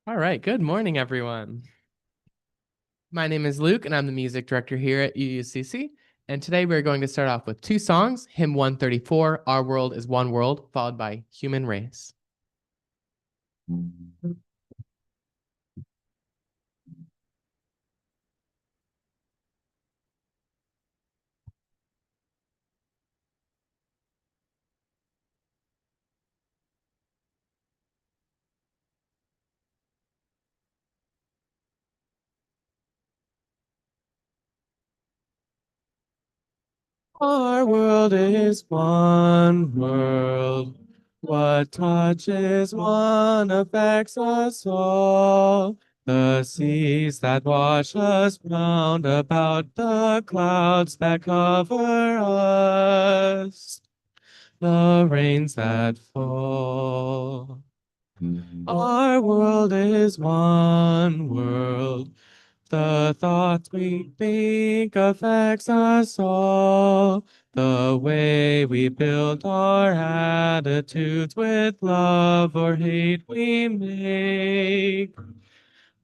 All right, good morning, everyone. My name is Luke, and I'm the music director here at UUCC. And today we're going to start off with two songs, Hymn 134, Our World is One World, followed by Human Race. Our world is one world. What touches one affects us all. The seas that wash us round about, the clouds that cover us, the rains that fall. Our world is one world. The thoughts we think affects us all. The way we build our attitudes with love or hate we make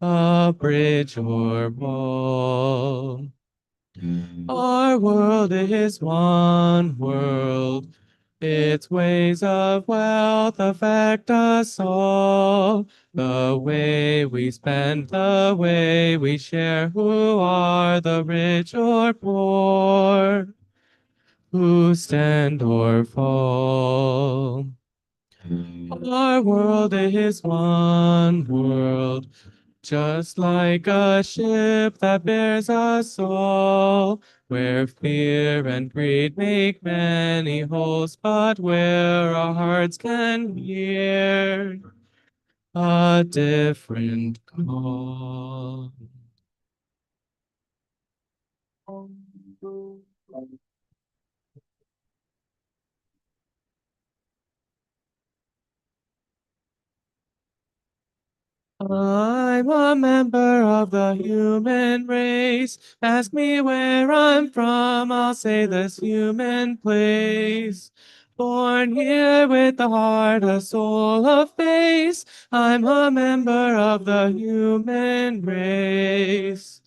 a bridge or wall. Our world is one world. Its ways of wealth affect us all. The way we spend, the way we share, who are the rich or poor, who stand or fall. Our world is one world, just like a ship that bears us all, where fear and greed make many holes, but where our hearts can hear a different call. I'm a member of the human race. Ask me where I'm from, I'll say this human place. Born here with a heart, a soul, a face. I'm a member of the human race.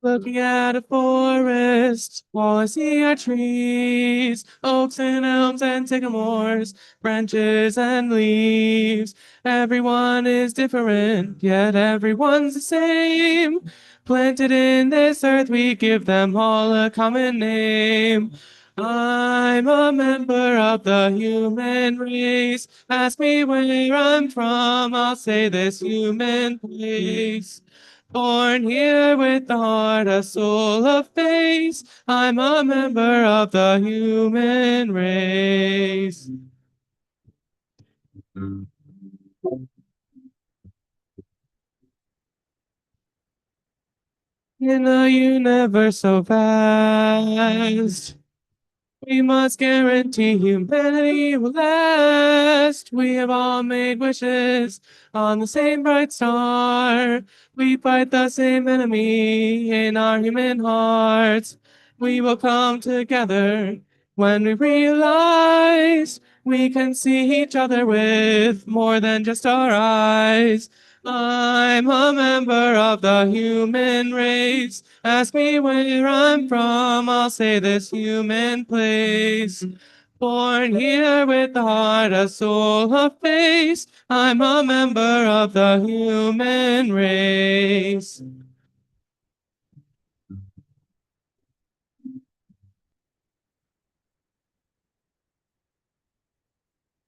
Looking at a forest, all I see are trees, oaks and elms and sycamores, branches and leaves. Everyone is different, yet everyone's the same. Planted in this earth, we give them all a common name. I'm a member of the human race. Ask me where I'm from, I'll say this human place. Born here with a heart, a soul, a face. I'm a member of the human race. In a universe so vast, we must guarantee humanity will last. We have all made wishes on the same bright star. We fight the same enemy in our human hearts. We will come together when we realize we can see each other with more than just our eyes. I'm a member of the human race. Ask me where I'm from, I'll say this human place. Born here with a heart, a soul, a face. I'm a member of the human race.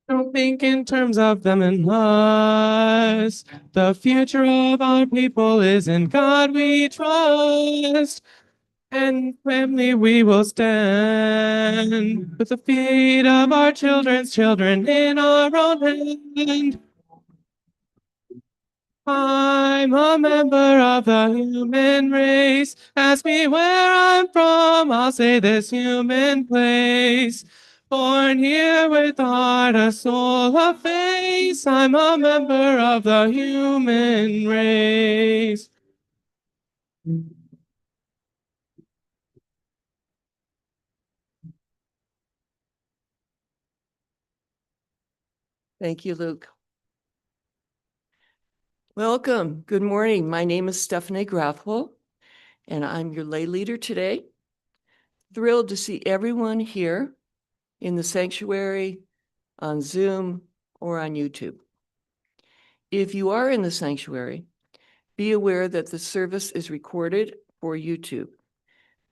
Don't think in terms of them and us. The future of our people is in God we trust. And firmly we will stand with the feet of our children's children in our own hand. I'm a member of the human race. Ask me where I'm from, I'll say this human place. Born here with a heart, a soul, a face. I'm a member of the human race. Thank you, Luke. Welcome. Good morning. My name is Stephanie Grathwell, and I'm your lay leader today. Thrilled to see everyone here in the sanctuary, on Zoom, or on YouTube. If you are in the sanctuary, be aware that the service is recorded for YouTube.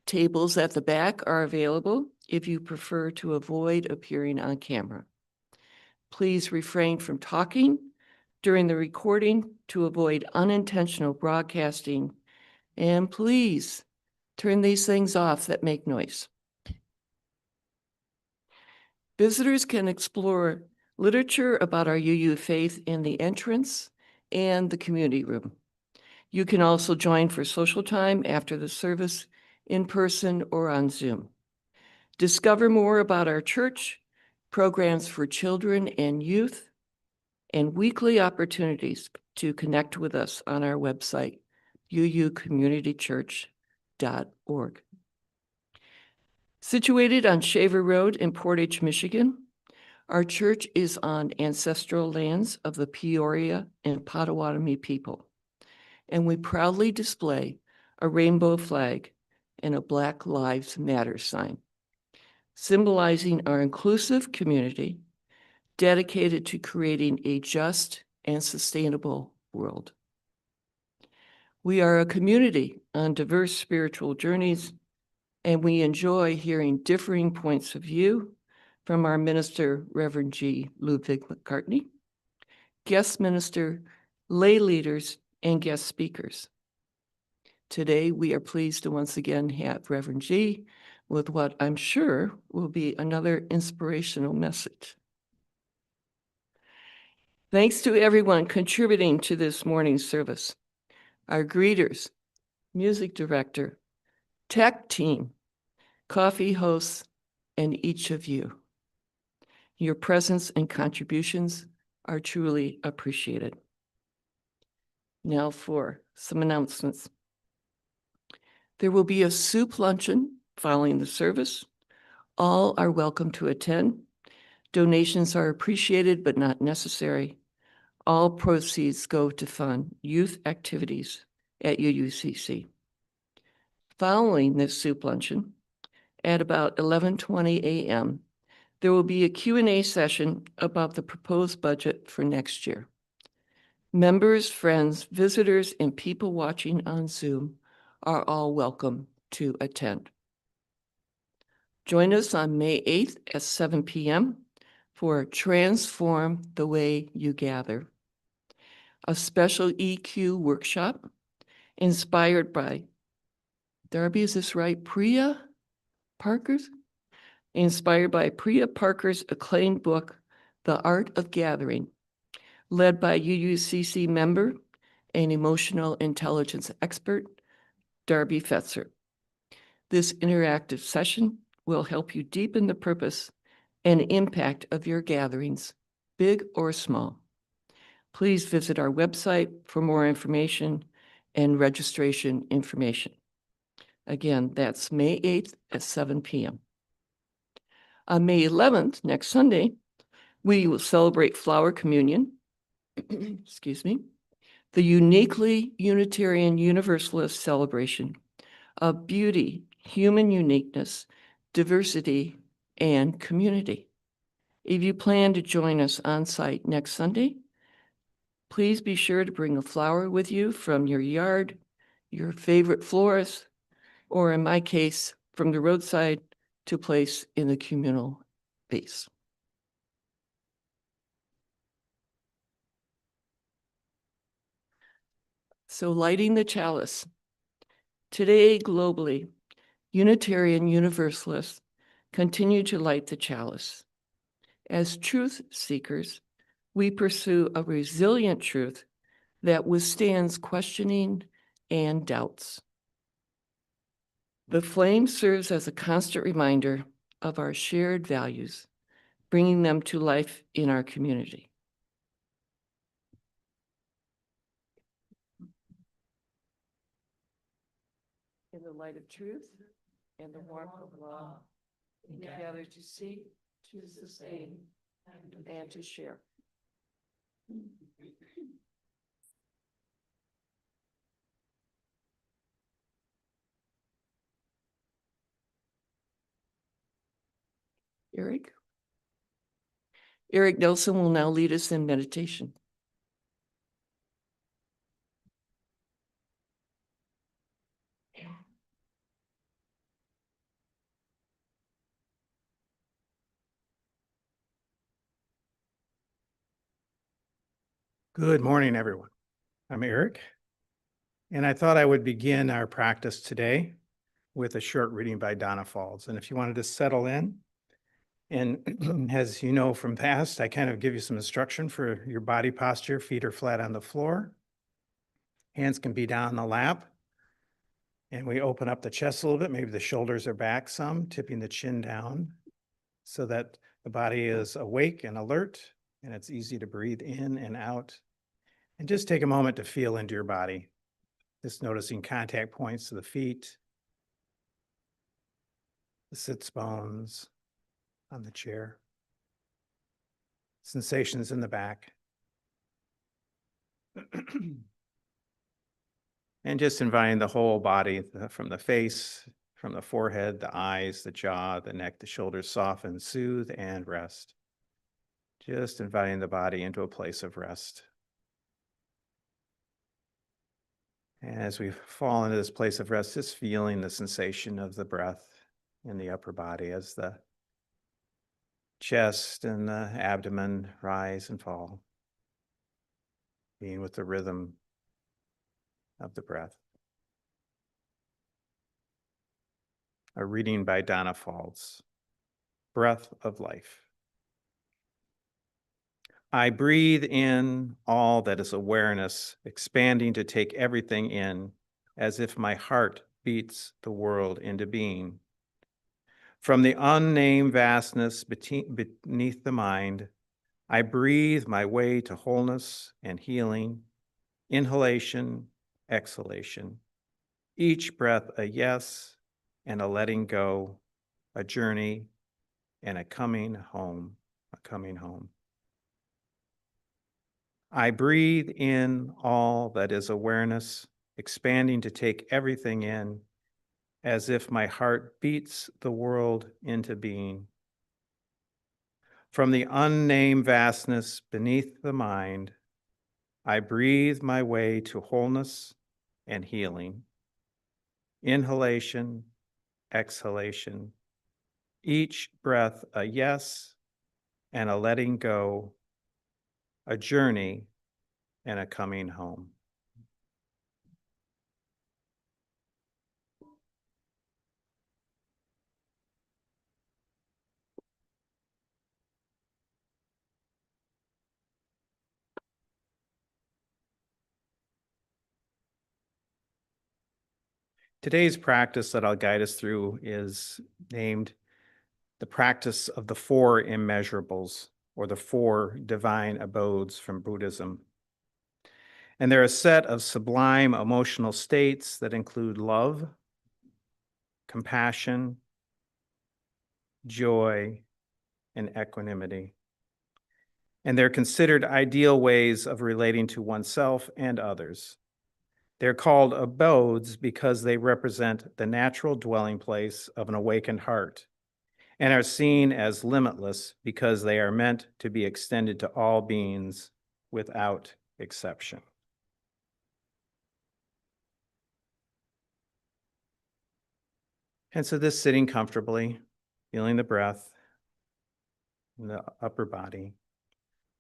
Tables at the back are available if you prefer to avoid appearing on camera. Please refrain from talking during the recording to avoid unintentional broadcasting, and please turn these things off that make noise. Visitors can explore literature about our UU faith in the entrance and the community room. You can also join for social time after the service in person or on Zoom. Discover more about our church, programs for children and youth, and weekly opportunities to connect with us on our website, uucommunitychurch.org. Situated on Shaver Road in Portage, Michigan, our church is on ancestral lands of the Peoria and Potawatomi people, and we proudly display a rainbow flag and a Black Lives Matter sign, symbolizing our inclusive community dedicated to creating a just and sustainable world. We are a community on diverse spiritual journeys, and we enjoy hearing differing points of view from our minister, Reverend G. Ludwig McCartney, guest minister, lay leaders, and guest speakers. Today, we are pleased to once again have Reverend G with what I'm sure will be another inspirational message. Thanks to everyone contributing to this morning's service, our greeters, music director, tech team, coffee hosts, and each of you. Your presence and contributions are truly appreciated. Now for some announcements. There will be a soup luncheon following the service. All are welcome to attend. Donations are appreciated but not necessary. All proceeds go to fund youth activities at UUCC. Following this soup luncheon, at about 11:20 a.m., there will be a Q&A session about the proposed budget for next year. Members, friends, visitors, and people watching on Zoom are all welcome to attend. Join us on May 8th at 7 p.m. for Transform the Way You Gather, a special EQ workshop inspired by, Darby, is this right? Priya Parker's? Inspired by Priya Parker's acclaimed book, The Art of Gathering, led by UUCC member and emotional intelligence expert, Darby Fetzer. This interactive session will help you deepen the purpose and impact of your gatherings, big or small. Please visit our website for more information and registration information. Again, that's May 8th at 7 p.m. On May 11th, next Sunday, we will celebrate Flower Communion, excuse me, the uniquely Unitarian Universalist celebration of beauty, human uniqueness, diversity, and community. If you plan to join us on site next Sunday, please be sure to bring a flower with you from your yard, your favorite florist, or in my case, from the roadside to place in the communal vase. So lighting the chalice. Today, globally, Unitarian Universalists continue to light the chalice. As truth seekers, we pursue a resilient truth that withstands questioning and doubts. The flame serves as a constant reminder of our shared values, bringing them to life in our community. In the light of truth and the warmth of love, we gather to seek, to sustain, and to share. Eric? Eric Nelson will now lead us in meditation. Good morning, everyone. I'm Eric, and I thought I would begin our practice today with a short reading by Donna Falls. And if you wanted to settle in, and as you know from past, I kind of give you some instruction for your body posture. Feet are flat on the floor. Hands can be down in the lap. And we open up the chest a little bit. Maybe the shoulders are back some, tipping the chin down so that the body is awake and alert, and it's easy to breathe in and out. And just take a moment to feel into your body. Just noticing contact points to the feet, the sits bones on the chair, sensations in the back. And just inviting the whole body from the face, from the forehead, the eyes, the jaw, the neck, the shoulders, soften, soothe, and rest. Just inviting the body into a place of rest. And as we fall into this place of rest, just feeling the sensation of the breath in the upper body as the chest and the abdomen rise and fall, being with the rhythm of the breath. A reading by Donna Falls, Breath of Life. I breathe in all that is awareness, expanding to take everything in, as if my heart beats the world into being. From the unnamed vastness beneath the mind, I breathe my way to wholeness and healing, inhalation, exhalation. Each breath a yes and a letting go, a journey and a coming home, a coming home. I breathe in all that is awareness, expanding to take everything in, as if my heart beats the world into being. From the unnamed vastness beneath the mind, I breathe my way to wholeness and healing. Inhalation, exhalation, each breath a yes and a letting go, a journey and a coming home. Today's practice that I'll guide us through is named the practice of the four immeasurables, or the four divine abodes from Buddhism. And they're a set of sublime emotional states that include love, compassion, joy, and equanimity. And they're considered ideal ways of relating to oneself and others. They're called abodes because they represent the natural dwelling place of an awakened heart, and are seen as limitless because they are meant to be extended to all beings without exception. And so this sitting comfortably, feeling the breath in the upper body,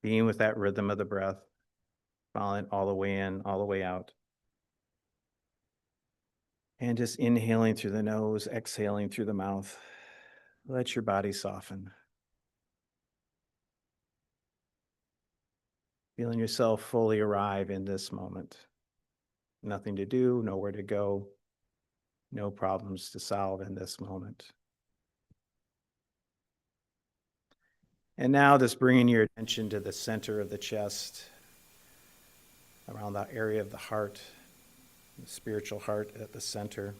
being with that rhythm of the breath, following all the way in, all the way out. And just inhaling through the nose, exhaling through the mouth. Let your body soften. Feeling yourself fully arrive in this moment. Nothing to do, nowhere to go, no problems to solve in this moment. And now just bringing your attention to the center of the chest, around that area of the heart, the spiritual heart at the center.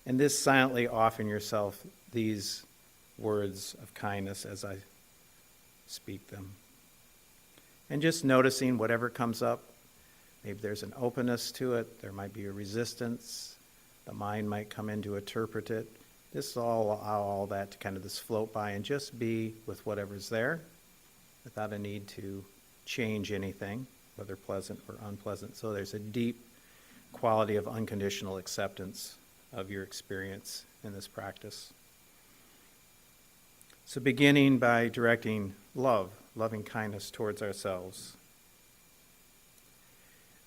And this silently offering yourself these words of kindness as I speak them. And just noticing whatever comes up. Maybe there's an openness to it. There might be a resistance. The mind might come in to interpret it. Just allow all that to kind of just float by and just be with whatever's there without a need to change anything, whether pleasant or unpleasant. So there's a deep quality of unconditional acceptance of your experience in this practice. So beginning by directing love, loving kindness towards ourselves.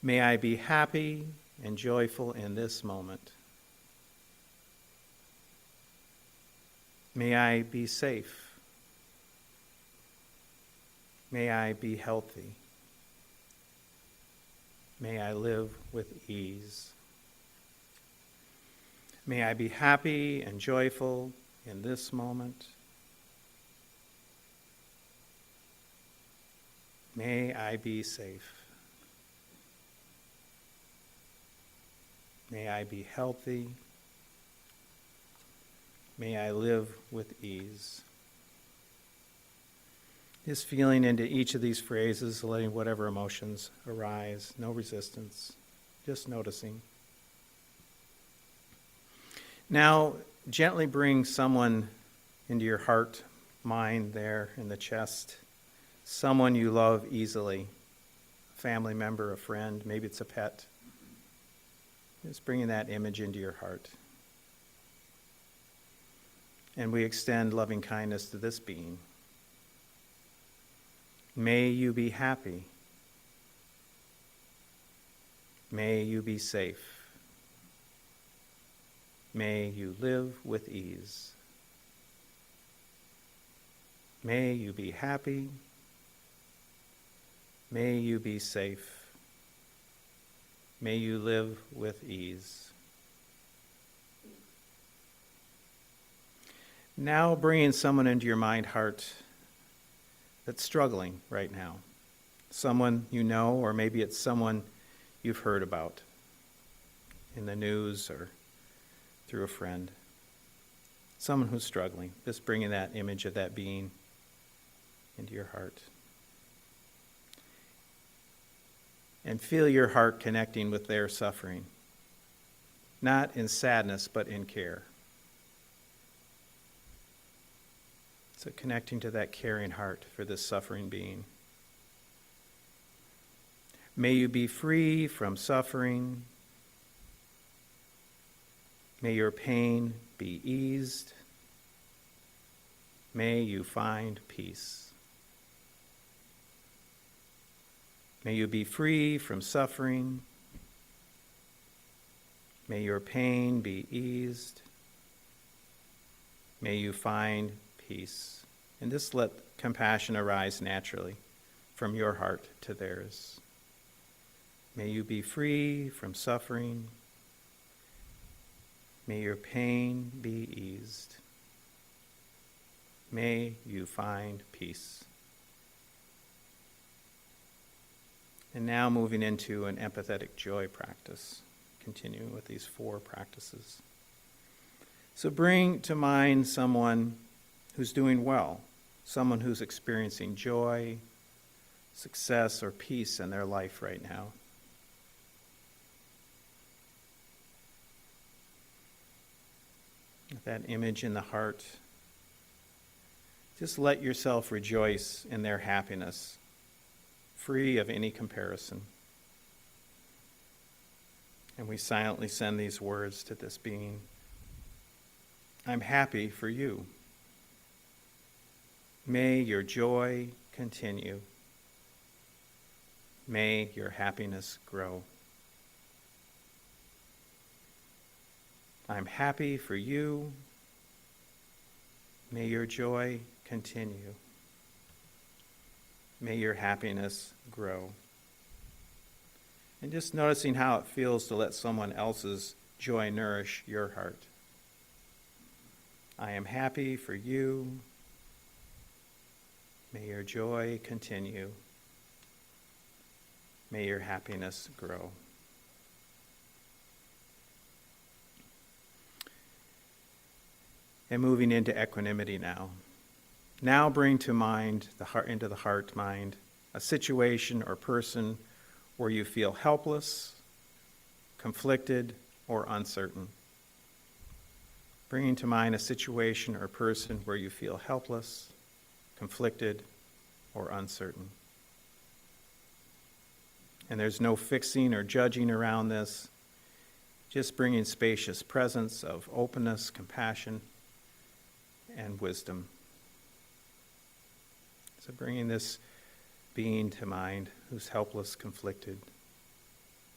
May I be happy and joyful in this moment. May I be safe. May I be healthy. May I live with ease. May I be happy and joyful in this moment. May I be safe. May I be healthy. May I live with ease. Just feeling into each of these phrases, letting whatever emotions arise, no resistance, just noticing. Now, gently bring someone into your heart, mind there in the chest, someone you love easily, a family member, a friend, maybe it's a pet. Just bringing that image into your heart. And we extend loving kindness to this being. May you be happy. May you be safe. May you live with ease. May you be happy. May you be safe. May you live with ease. Now bringing someone into your mind, heart, that's struggling right now. Someone you know, or maybe it's someone you've heard about in the news or through a friend. Someone who's struggling. Just bringing that image of that being into your heart. And feel your heart connecting with their suffering. Not in sadness, but in care. So connecting to that caring heart for this suffering being. May you be free from suffering. May your pain be eased. May you find peace. May you be free from suffering. May your pain be eased. May you find peace. And just let compassion arise naturally from your heart to theirs. May you be free from suffering. May your pain be eased. May you find peace. And now moving into an empathetic joy practice, continuing with these 4 practices. So bring to mind someone who's doing well, someone who's experiencing joy, success, or peace in their life right now. With that image in the heart, just let yourself rejoice in their happiness, free of any comparison. And we silently send these words to this being. I'm happy for you. May your joy continue. May your happiness grow. I'm happy for you. May your joy continue. May your happiness grow. And just noticing how it feels to let someone else's joy nourish your heart. I am happy for you. May your joy continue. May your happiness grow. And moving into equanimity now. Now bring to mind, into the heart mind, a situation or person where you feel helpless, conflicted, or uncertain. Bringing to mind a situation or person where you feel helpless, conflicted, or uncertain. And there's no fixing or judging around this, just bringing spacious presence of openness, compassion, and wisdom. So bringing this being to mind who's helpless, conflicted,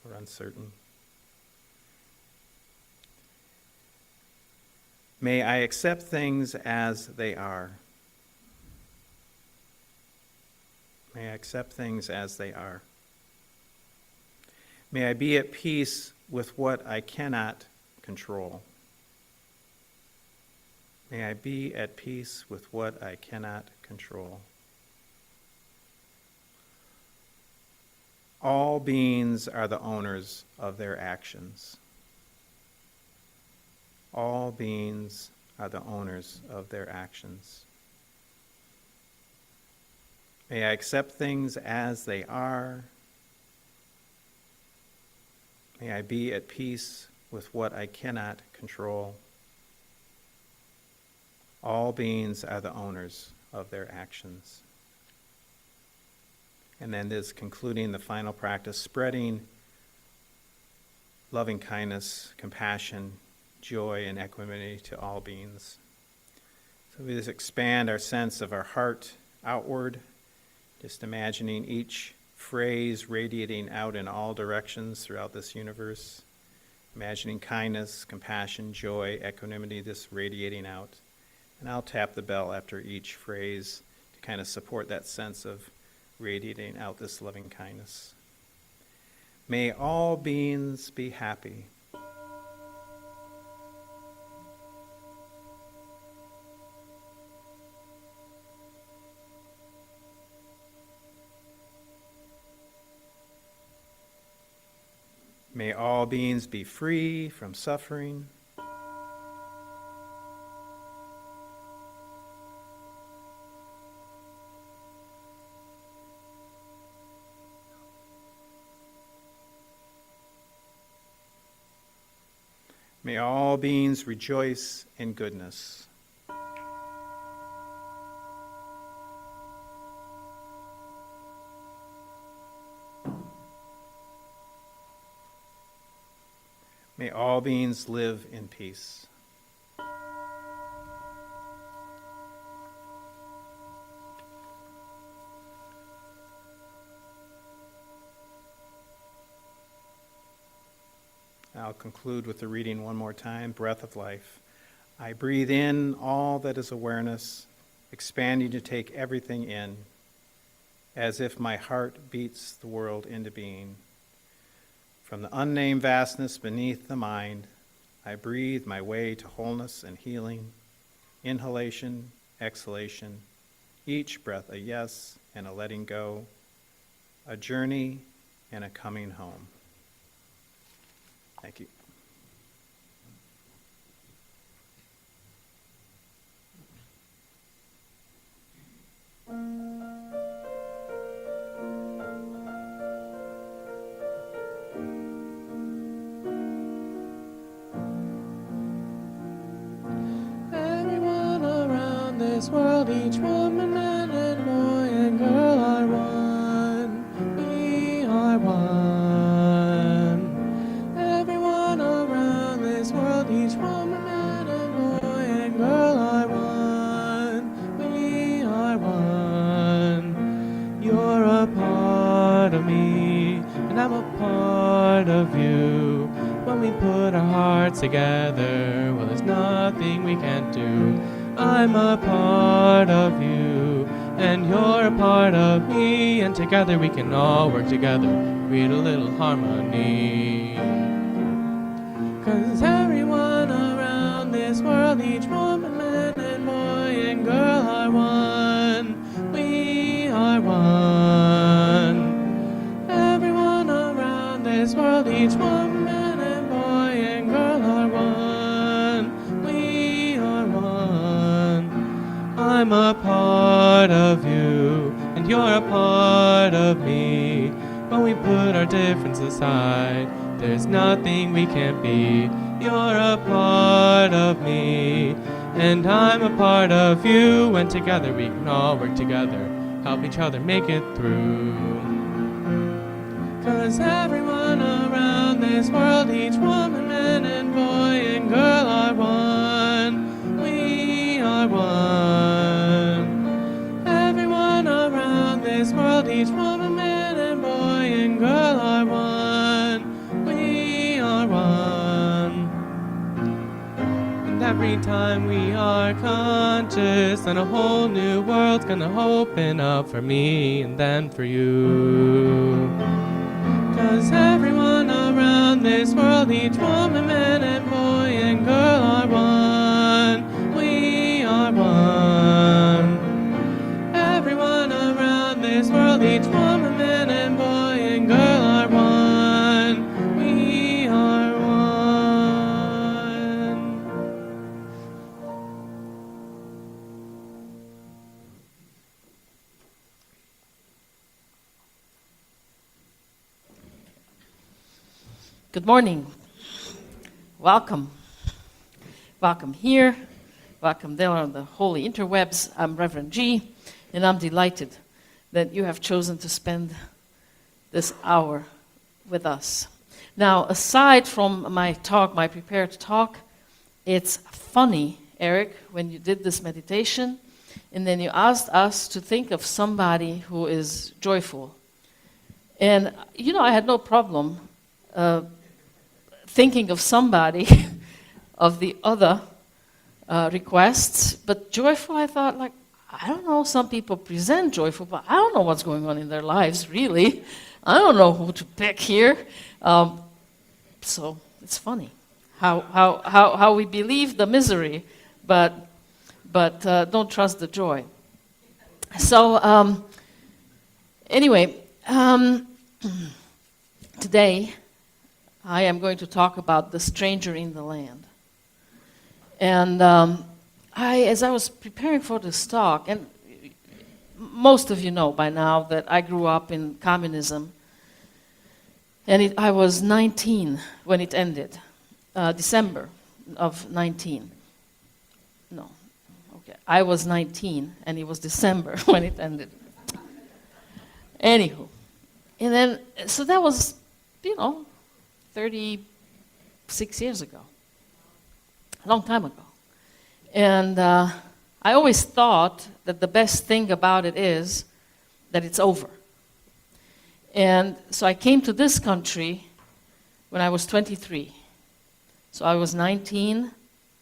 or uncertain. May I accept things as they are. May I accept things as they are. May I be at peace with what I cannot control. May I be at peace with what I cannot control. All beings are the owners of their actions. All beings are the owners of their actions. May I accept things as they are. May I be at peace with what I cannot control. All beings are the owners of their actions. And then this concluding the final practice, spreading loving kindness, compassion, joy, and equanimity to all beings. So we just expand our sense of our heart outward, just imagining each phrase radiating out in all directions throughout this universe, imagining kindness, compassion, joy, equanimity, this radiating out. And I'll tap the bell after each phrase to kind of support that sense of radiating out this loving kindness. May all beings be happy. May all beings be free from suffering. May all beings rejoice in goodness. May all beings live in peace. I'll conclude with the reading one more time, Breath of Life. I breathe in all that is awareness, expanding to take everything in, as if my heart beats the world into being. From the unnamed vastness beneath the mind, I breathe my way to wholeness and healing, inhalation, exhalation, each breath a yes and a letting go, a journey and a coming home. Thank you. Everyone around this world, each woman, man, and boy and girl are one. We are one. Everyone around this world, each woman, man, and boy and girl are one. We are one. You're a part of me, and I'm a part of you. When we put our hearts together, well, there's nothing we can't do. I'm a part of you, and you're a part of me, and together we can all work together, create a little harmony. 'Cause everyone around this world, each woman, man, and boy and girl are one. We are one. Everyone around this world, each woman, man, and boy and girl are one. We are one. I'm a part of you, and you're a part of me. When we put our differences aside, there's nothing we can't be. You're a part of me, and I'm a part of you. And together we can all work together, help each other make it through. 'Cause everyone around this world, each woman, man and boy and girl are one. We are one. Everyone around this world, each woman, man and boy and girl are one. We are one. And every time we are conscious, then a whole new world's gonna open up for me and then for you. 'Cause everyone around this world, each woman, man and boy and girl are one. We are one. Everyone around this world, each woman, man and boy and girl are one. We are one. Good morning. Welcome. Welcome here. Welcome there on the holy interwebs. I'm Reverend G, and I'm delighted that you have chosen to spend this hour with us. Now, aside from my talk, my prepared talk, it's funny, Eric, when you did this meditation, and then you asked us to think of somebody who is joyful. And, you know, I had no problem thinking of somebody of the other requests, but joyful, I thought, like, I don't know, some people present joyful, but I don't know what's going on in their lives, really. I don't know who to pick here. So it's funny how we believe the misery, but don't trust the joy. So anyway, today I am going to talk about the stranger in the land. And as I was preparing for this talk, and most of you know by now that I grew up in communism, and I was 19 when it ended, December of 19. No, okay, I was 19, and it was December when it ended. Anywho, and then, so that was, 36 years ago, a long time ago. And I always thought that the best thing about it is that it's over. And so I came to this country when I was 23. So I was 19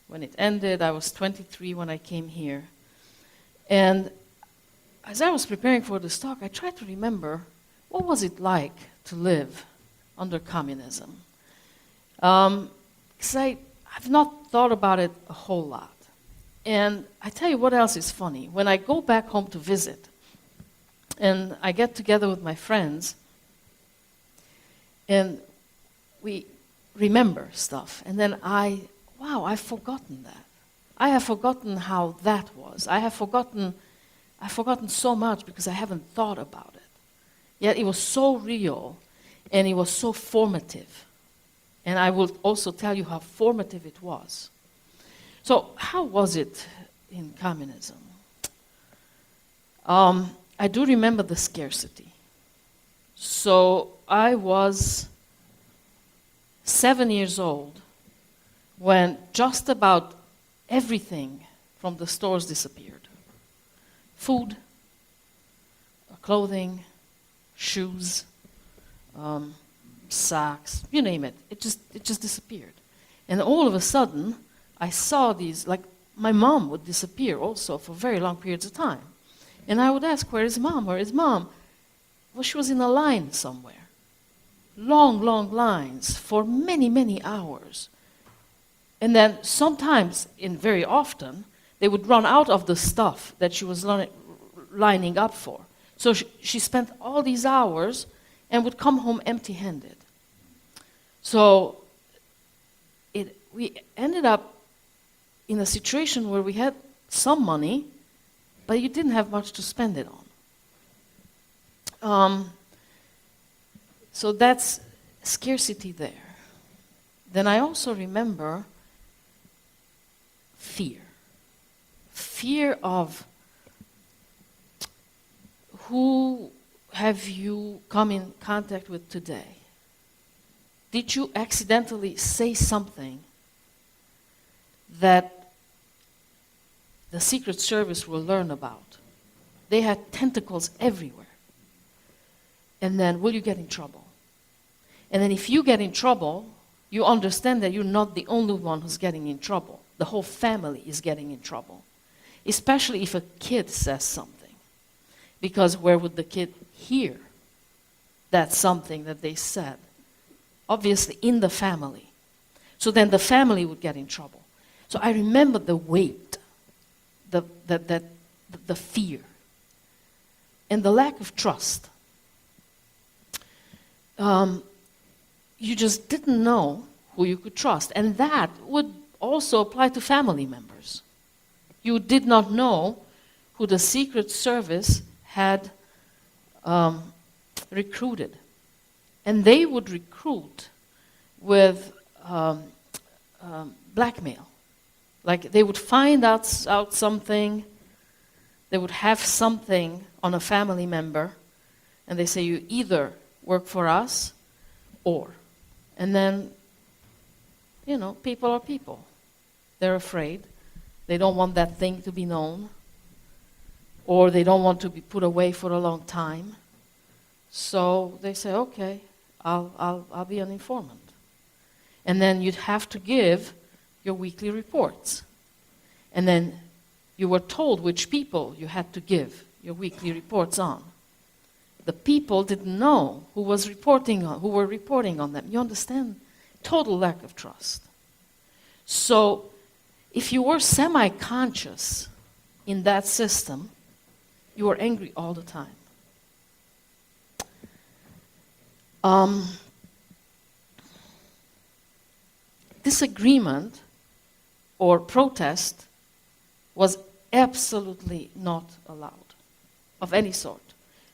when it ended. I was 23 when I came here. And as I was preparing for this talk, I tried to remember what was it like to live under communism. Because I've not thought about it a whole lot. And I tell you what else is funny. When I go back home to visit, and I get together with my friends, and we remember stuff, and then I've forgotten that. I have forgotten how that was. I've forgotten so much because I haven't thought about it. Yet it was so real, and it was so formative. And I will also tell you how formative it was. So how was it in communism? I do remember the scarcity. So I was 7 years old when just about everything from the stores disappeared. Food, clothing, shoes, socks, you name it. It just disappeared. And all of a sudden, I saw these, like my mom would disappear also for very long periods of time. And I would ask, where is mom? Where is mom? Well, she was in a line somewhere. Long, long lines for many, many hours. And then sometimes, and very often, they would run out of the stuff that she was lining up for. So she spent all these hours and would come home empty-handed. So we ended up in a situation where we had some money, but you didn't have much to spend it on. So that's scarcity there. Then I also remember fear. Fear of who have you come in contact with today? Did you accidentally say something that the Secret Service will learn about? They had tentacles everywhere. And then, will you get in trouble? And then if you get in trouble, you understand that you're not the only one who's getting in trouble. The whole family is getting in trouble, especially if a kid says something. Because where would the kid hear that something that they said? Obviously in the family. So then the family would get in trouble. So I remember the weight, the fear, and the lack of trust. You just didn't know who you could trust. And that would also apply to family members. You did not know who the Secret Service had recruited. And they would recruit with blackmail. Like they would find out something, they would have something on a family member, and they say, you either work for us or. And then, you know, people are people. They're afraid. They don't want that thing to be known, or they don't want to be put away for a long time. So they say, okay, I'll be an informant. And then you'd have to give your weekly reports. And then you were told which people you had to give your weekly reports on. The people didn't know who were reporting on them. You understand? Total lack of trust. So if you were semi-conscious in that system, you were angry all the time. Disagreement or protest was absolutely not allowed of any sort.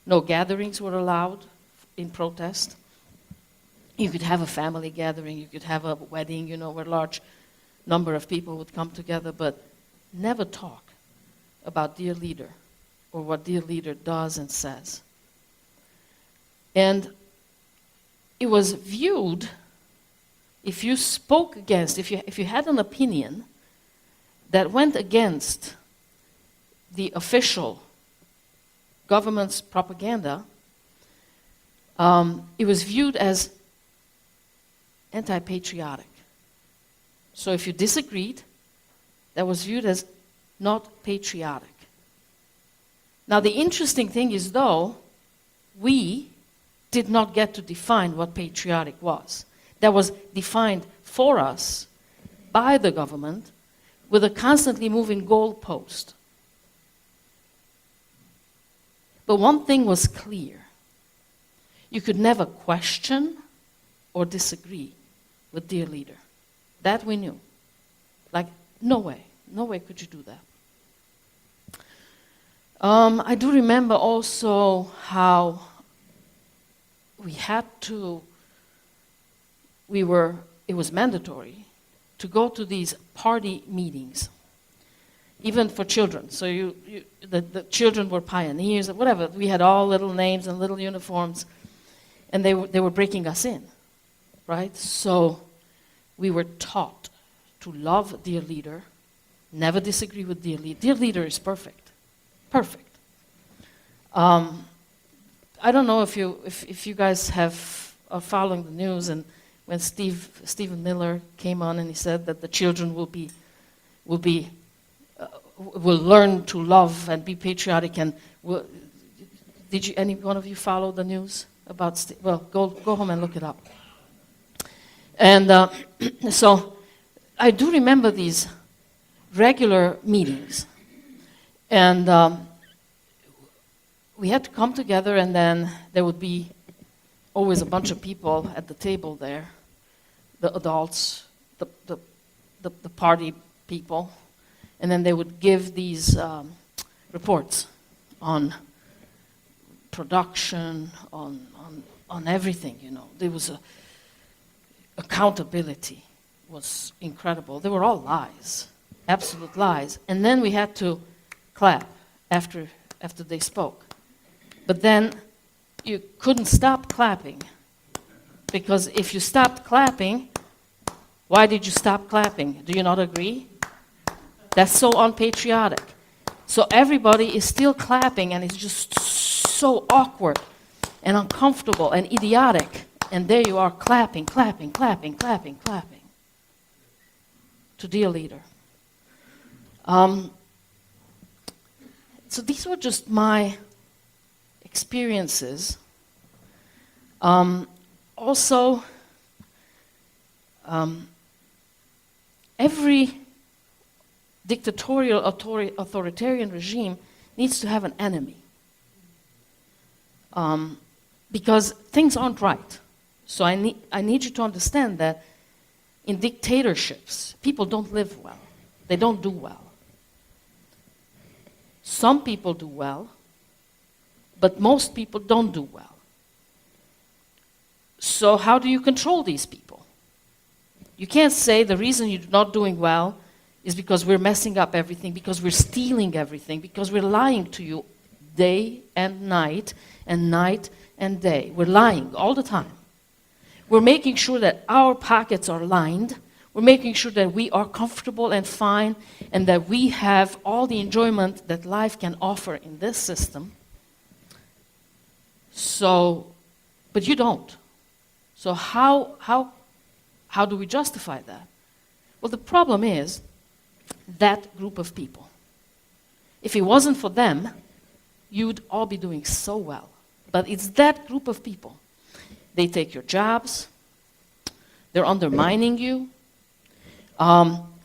No gatherings were allowed in protest. You could have a family gathering, you could have a wedding, you know, where a large number of people would come together, but never talk about dear leader or what dear leader does and says. And it was viewed, if you spoke against, if you had an opinion that went against the official government's propaganda, it was viewed as anti-patriotic. So if you disagreed, that was viewed as not patriotic. Now the interesting thing is, though, we did not get to define what patriotic was. That was defined for us by the government with a constantly moving goalpost. But one thing was clear. You could never question or disagree with dear leader. That we knew. Like, no way could you do that. I do remember also how it was mandatory to go to these party meetings, even for children. So the children were pioneers, whatever. We had all little names and little uniforms, and they were breaking us in, right? So we were taught to love dear leader, never disagree with dear leader. Dear leader is perfect, perfect. I don't know if you guys are following the news, and when Stephen Miller came on and he said that the children will learn to love and be patriotic, and did any one of you follow the news about go home and look it up. And so I do remember these regular meetings, and we had to come together, and then there would be always a bunch of people at the table there, the adults, the party people, and then they would give these reports on production, on everything, you know. There was accountability was incredible. They were all lies, absolute lies. And then we had to clap after they spoke. But then you couldn't stop clapping, because if you stopped clapping, why did you stop clapping? Do you not agree? That's so unpatriotic. So everybody is still clapping, and it's just so awkward and uncomfortable and idiotic. And there you are clapping, clapping, clapping, clapping, clapping to dear leader. So these were just my experiences. Also, every dictatorial authoritarian regime needs to have an enemy. Because things aren't right. So I need you to understand that in dictatorships, people don't live well. They don't do well. Some people do well, but most people don't do well. So how do you control these people? You can't say the reason you're not doing well is because we're messing up everything, because we're stealing everything, because we're lying to you day and night and day. We're lying all the time. We're making sure that our pockets are lined. We're making sure that we are comfortable and fine, and that we have all the enjoyment that life can offer in this system. So, but you don't. So how do we justify that? Well, the problem is that group of people. If it wasn't for them, you'd all be doing so well. But it's that group of people. They take your jobs. They're undermining you.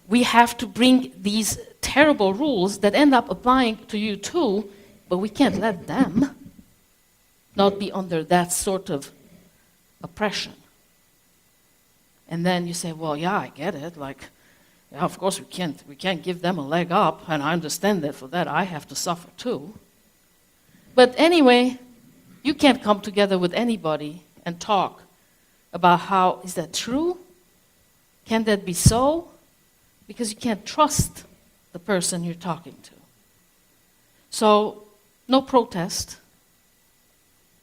We have to bring these terrible rules that end up applying to you too, but we can't let them not be under that sort of oppression. And then you say, well, yeah, I get it. Like, yeah, of course we can't give them a leg up, and I understand that for that I have to suffer too. But anyway, you can't come together with anybody and talk about how, is that true? Can that be so? Because you can't trust the person you're talking to. So, no protest.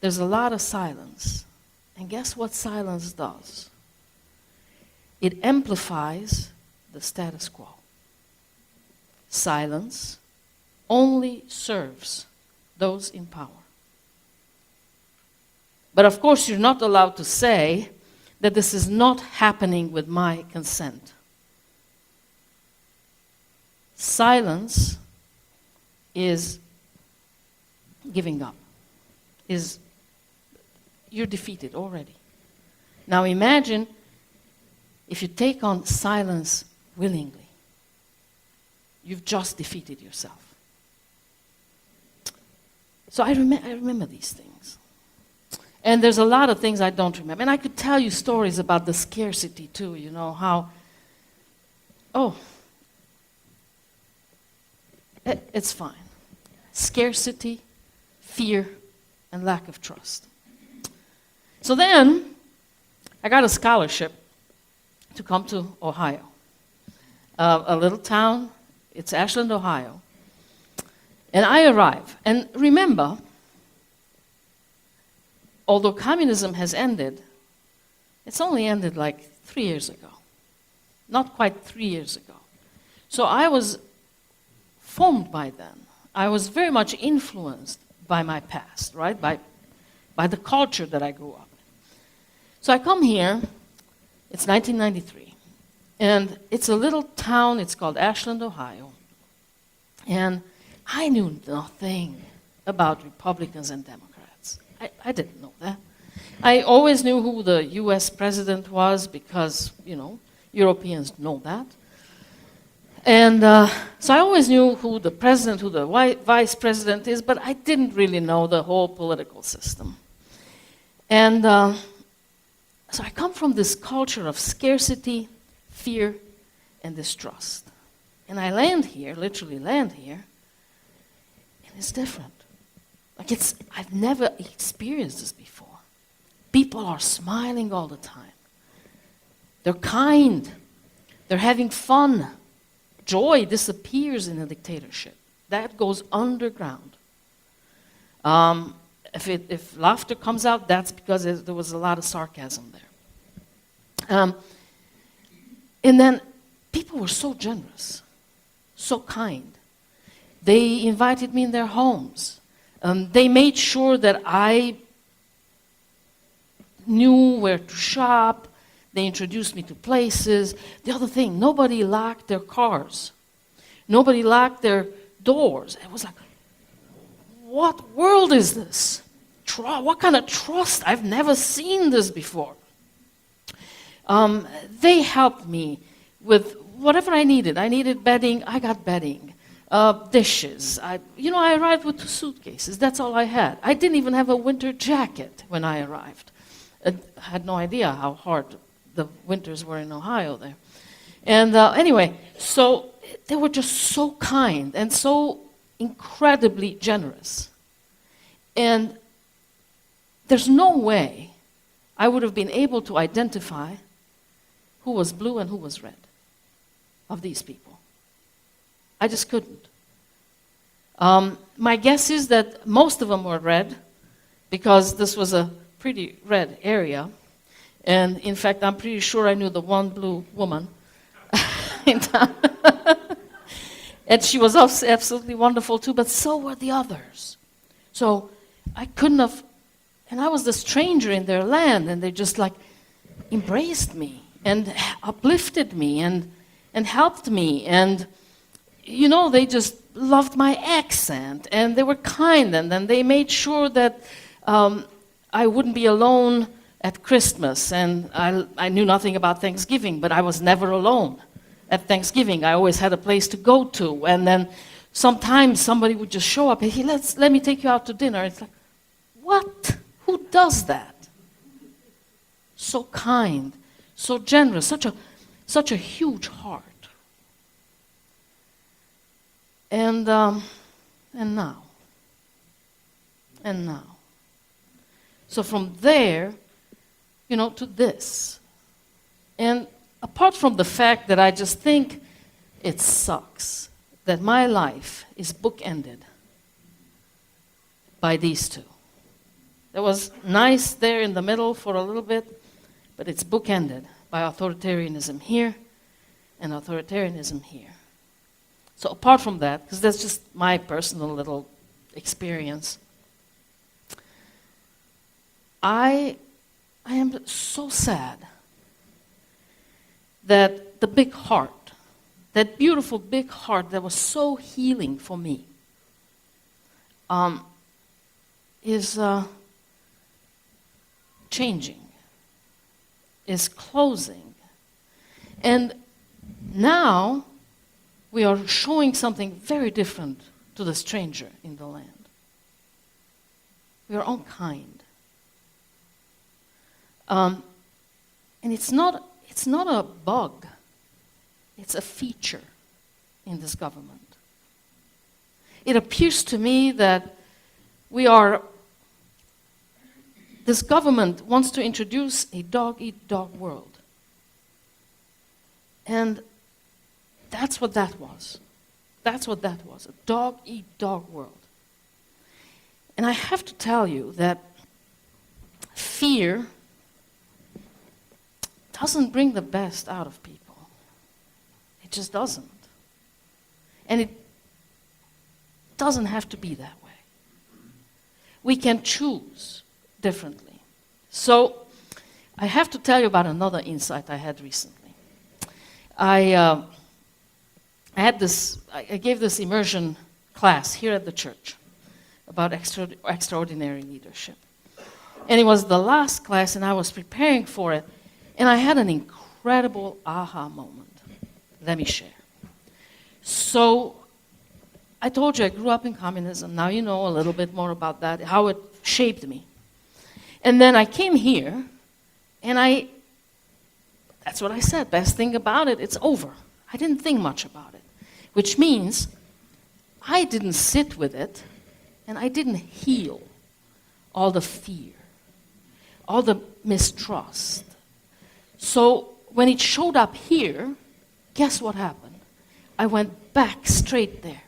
There's a lot of silence. And guess what silence does? It amplifies the status quo. Silence only serves those in power. But of course, you're not allowed to say that this is not happening with my consent. Silence is giving up. You're defeated already. Now imagine if you take on silence willingly. You've just defeated yourself. So I remember these things. And there's a lot of things I don't remember. And I could tell you stories about the scarcity too, you know, how, it's fine. Scarcity, fear, and lack of trust. So then, I got a scholarship to come to Ohio. A little town, it's Ashland, Ohio. And I arrive. And remember, although communism has ended, it's only ended like 3 years ago. Not quite 3 years ago. So I was formed by then. I was very much influenced by my past, right? By the culture that I grew up in. So I come here, it's 1993, and it's a little town, it's called Ashland, Ohio. And I knew nothing about Republicans and Democrats. I didn't know that. I always knew who the US president was because, you know, Europeans know that. And so I always knew who the president, who the vice president is, but I didn't really know the whole political system. And so I come from this culture of scarcity, fear, and distrust. And I land here, literally land here, And it's different. Like I've never experienced this before. People are smiling all the time. They're kind. They're having fun. Joy disappears in a dictatorship. That goes underground. If laughter comes out, that's because there was a lot of sarcasm there. And then people were so generous, so kind. They invited me in their homes. They made sure that I knew where to shop. They introduced me to places. The other thing, nobody locked their cars. Nobody locked their doors. It was like, what world is this? What kind of trust? I've never seen this before. They helped me with whatever I needed. I needed bedding, I got bedding. Dishes. I arrived with 2 suitcases. That's all I had. I didn't even have a winter jacket when I arrived. I had no idea how hard the winters were in Ohio there. And anyway, so they were just so kind and so incredibly generous. And there's no way I would have been able to identify who was blue and who was red of these people. I just couldn't. My guess is that most of them were red because this was a pretty red area. And in fact, I'm pretty sure I knew the one blue woman in town. And she was absolutely wonderful too, but so were the others. So I couldn't have, and I was the stranger in their land, and they just like embraced me and uplifted me and helped me. And, they just loved my accent, and they were kind, and then they made sure that I wouldn't be alone at Christmas. And I knew nothing about Thanksgiving, but I was never alone at Thanksgiving. I always had a place to go to. And then sometimes somebody would just show up, hey, let me take you out to dinner. It's like, what? Who does that? So kind, so generous, such a huge heart. And now. So from there, to this. And apart from the fact that I just think it sucks that my life is bookended by these two. It was nice there in the middle for a little bit, but it's bookended by authoritarianism here and authoritarianism here. So apart from that, because that's just my personal little experience, I am so sad that the big heart, that beautiful big heart that was so healing for me, is changing, is closing. And now we are showing something very different to the stranger in the land. We are unkind. And it's not a bug. It's a feature in this government. It appears to me that this government wants to introduce a dog-eat-dog world. And that's what that was. That's what that was, a dog-eat-dog world. And I have to tell you that fear doesn't bring the best out of people. It just doesn't. And it doesn't have to be that way. We can choose differently. So I have to tell you about another insight I had recently. I gave this immersion class here at the church about extraordinary leadership. And it was the last class, and I was preparing for it, and I had an incredible aha moment. Let me share. So I told you I grew up in communism. Now you know a little bit more about that, how it shaped me. And then I came here, and that's what I said. Best thing about it, it's over. I didn't think much about it, which means I didn't sit with it and I didn't heal all the fear, all the mistrust. So when it showed up here, guess what happened? I went back straight there.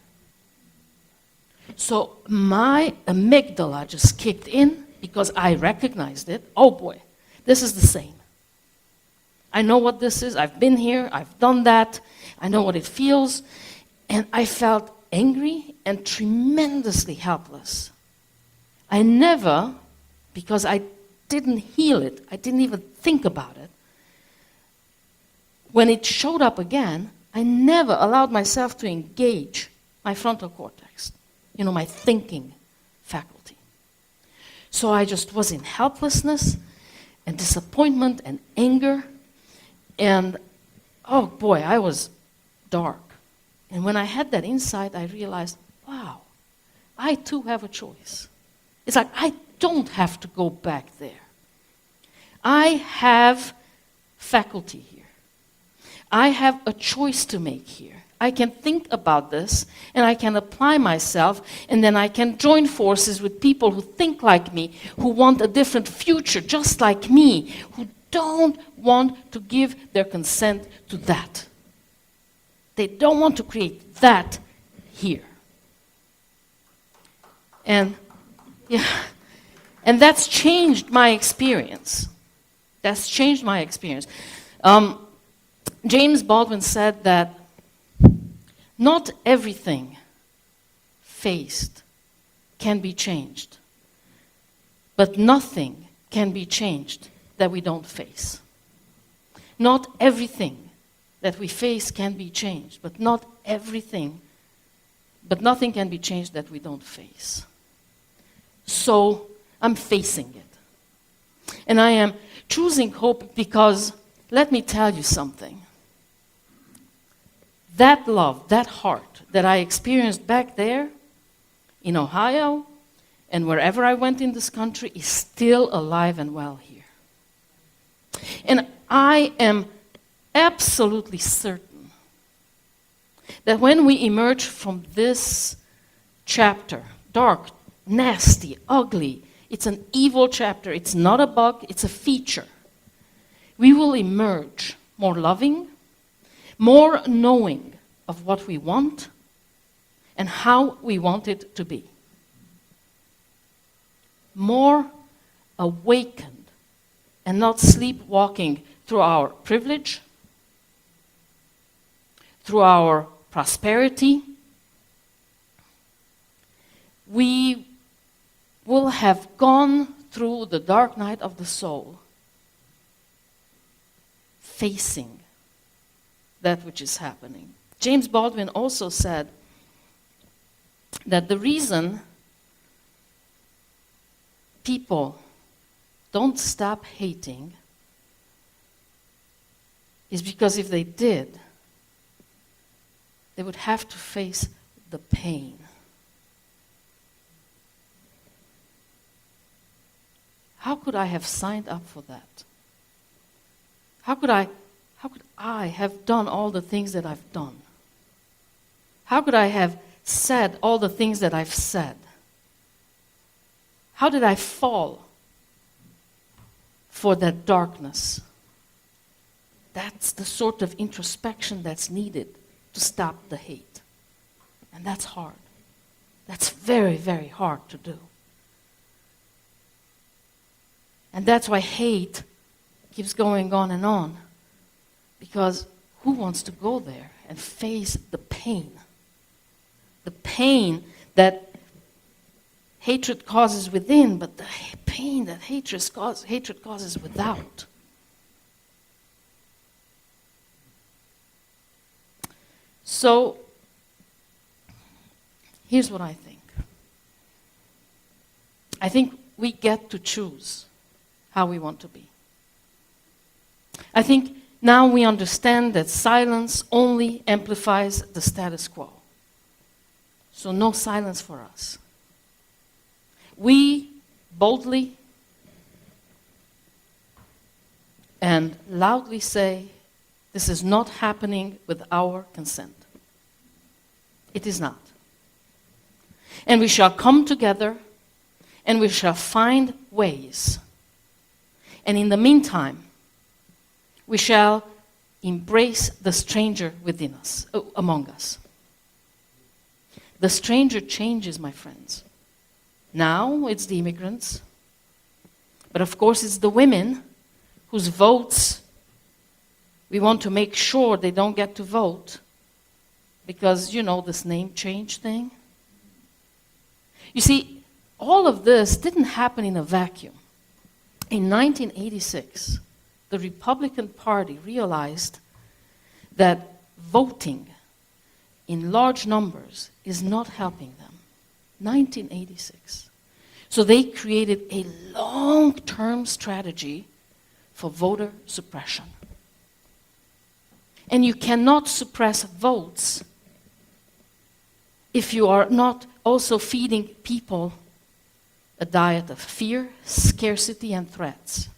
So my amygdala just kicked in because I recognized it. Oh boy, this is the same. I know what this is. I've been here. I've done that. I know what it feels. And I felt angry and tremendously helpless. I never, because I didn't heal it, I didn't even think about it. When it showed up again, I never allowed myself to engage my frontal cortex, my thinking faculty. So I just was in helplessness and disappointment and anger. And oh boy, I was dark. And when I had that insight, I realized, wow, I too have a choice. It's like I don't have to go back there. I have faculty here. I have a choice to make here. I can think about this, and I can apply myself, and then I can join forces with people who think like me, who want a different future just like me, who don't want to give their consent to that. They don't want to create that here. And that's changed my experience. That's changed my experience. James Baldwin said that not everything faced can be changed, but nothing can be changed that we don't face. Not everything that we face can be changed, but nothing can be changed that we don't face. So I'm facing it. And I am choosing hope because, let me tell you something. That love, that heart that I experienced back there in Ohio and wherever I went in this country is still alive and well here. And I am absolutely certain that when we emerge from this chapter, dark, nasty, ugly, it's an evil chapter, it's not a bug, it's a feature, we will emerge more loving, more knowing of what we want and how we want it to be. More awakened and not sleepwalking through our privilege, through our prosperity. We will have gone through the dark night of the soul, facing that which is happening. James Baldwin also said that the reason people don't stop hating is because if they did, they would have to face the pain. How could I have signed up for that? How could I have done all the things that I've done? How could I have said all the things that I've said? How did I fall for that darkness? That's the sort of introspection that's needed to stop the hate. And that's hard. That's very, very hard to do. And that's why hate keeps going on and on. Because who wants to go there and face the pain? The pain that hatred causes within, but the pain that hatred causes without. So, here's what I think. I think we get to choose how we want to be. I think now we understand that silence only amplifies the status quo. So no silence for us. We boldly and loudly say, this is not happening with our consent. It is not. And we shall come together and we shall find ways. And in the meantime, we shall embrace the stranger within us, among us. The stranger changes, my friends. Now it's the immigrants, but of course it's the women whose votes we want to make sure they don't get to vote because, you know, this name change thing. You see, all of this didn't happen in a vacuum. In 1986, the Republican Party realized that voting in large numbers is not helping them. 1986. So they created a long-term strategy for voter suppression. And you cannot suppress votes if you are not also feeding people a diet of fear, scarcity, and threats.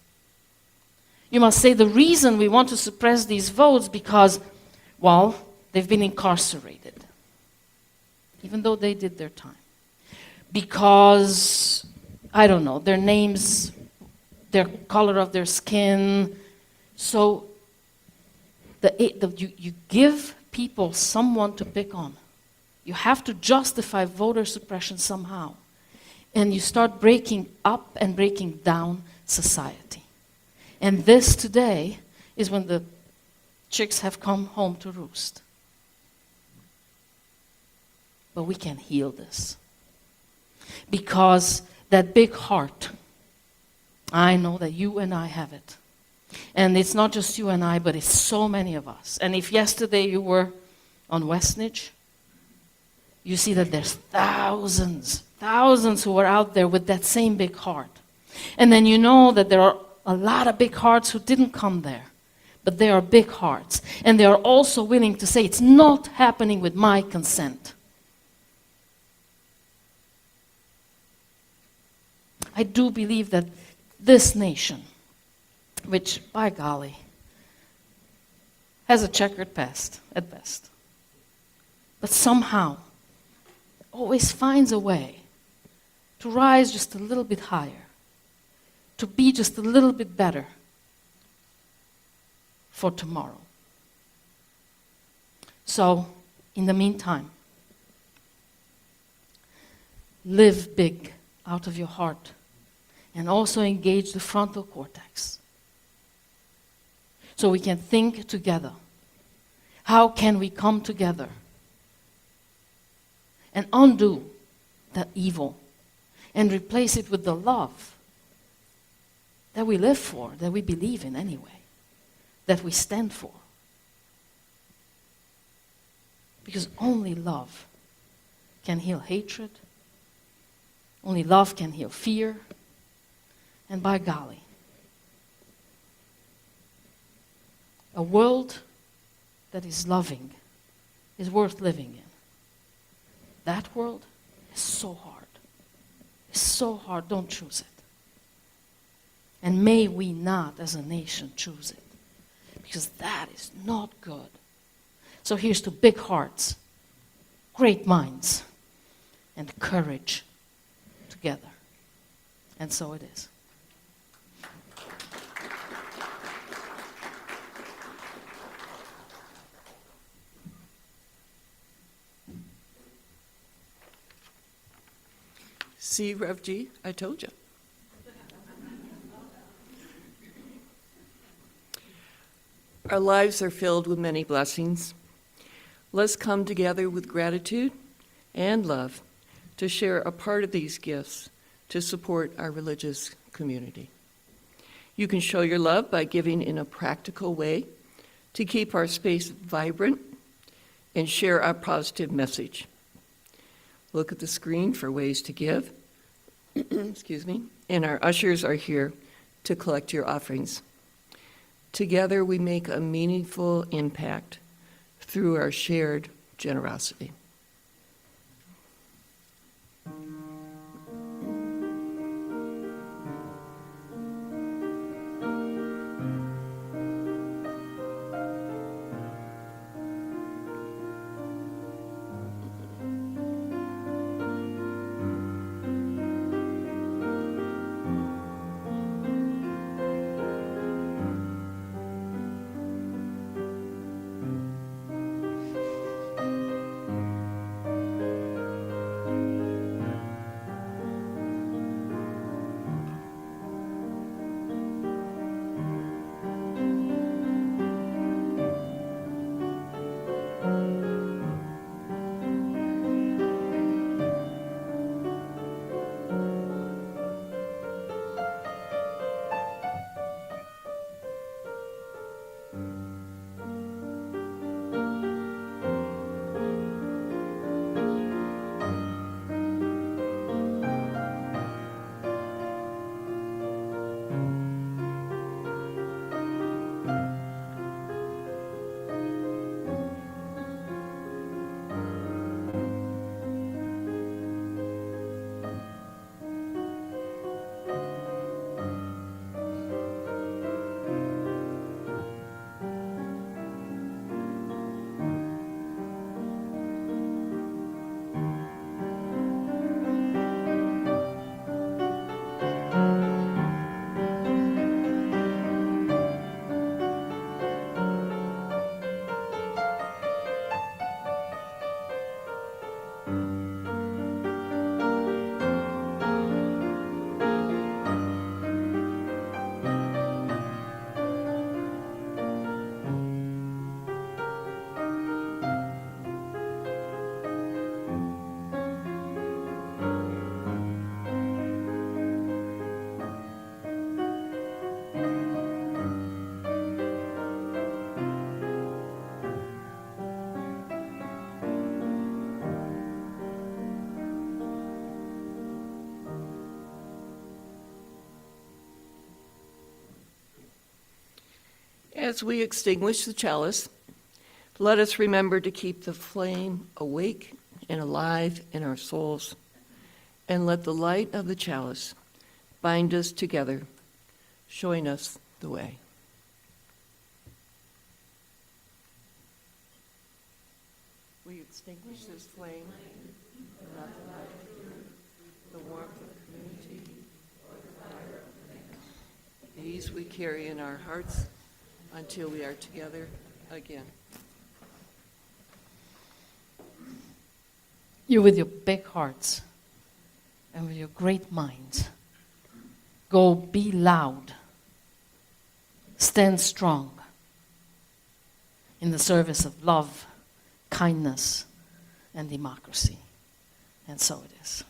You must say the reason we want to suppress these votes because, well, they've been incarcerated, even though they did their time. Because, I don't know, their names, their color of their skin. So you give people someone to pick on. You have to justify voter suppression somehow. And you start breaking up and breaking down society. And this today is when the chicks have come home to roost. But we can heal this. Because that big heart, I know that you and I have it. And it's not just you and I, but it's so many of us. And if yesterday you were on Westnedge, you see that there's thousands who are out there with that same big heart. And then you know that there are a lot of big hearts who didn't come there. But they are big hearts. And they are also willing to say, it's not happening with my consent. I do believe that this nation, which, by golly, has a checkered past at best, but somehow always finds a way to rise just a little bit higher, to be just a little bit better for tomorrow. So, in the meantime, live big out of your heart and also engage the frontal cortex so we can think together. How can we come together and undo the evil and replace it with the love that we live for, that we believe in anyway, that we stand for? Because only love can heal hatred. Only love can heal fear. And by golly, a world that is loving is worth living in. That world is so hard. It's so hard. Don't choose it. And may we not, as a nation, choose it. Because that is not good. So here's to big hearts, great minds, and courage together. And so it is. See, Rev G, I told you. Our lives are filled with many blessings. Let's come together with gratitude and love to share a part of these gifts to support our religious community. You can show your love by giving in a practical way to keep our space vibrant and share our positive message. Look at the screen for ways to give. Excuse me. And our ushers are here to collect your offerings. Together we make a meaningful impact through our shared generosity. As we extinguish the chalice, let us remember to keep the flame awake and alive in our souls, and let the light of the chalice bind us together, showing us the way. We extinguish this flame, and let the light, the warmth of community, these we carry in our hearts until we are together again. You with your big hearts and with your great minds, go be loud, stand strong in the service of love, kindness, and democracy. And so it is.